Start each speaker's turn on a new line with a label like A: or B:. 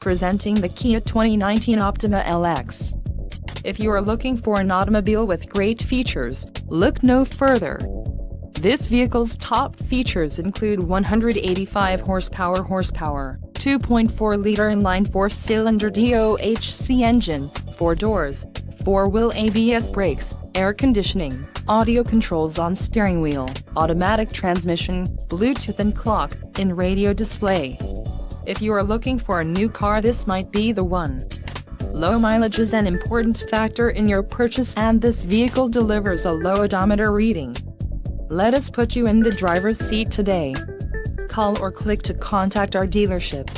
A: Presenting the Kia 2019 Optima LX. If you are looking for an automobile with great features, look no further. This vehicle's top features include 185 horsepower, 2.4-liter inline 4-cylinder DOHC engine, 4 doors, 4-wheel ABS brakes, air conditioning, audio controls on steering wheel, automatic transmission, Bluetooth and clock-in radio display. If you are looking for a new car, this might be the one. Low mileage is an important factor in your purchase, and this vehicle delivers a low odometer reading. Let us put you in the driver's seat today. Call or click to contact our dealership.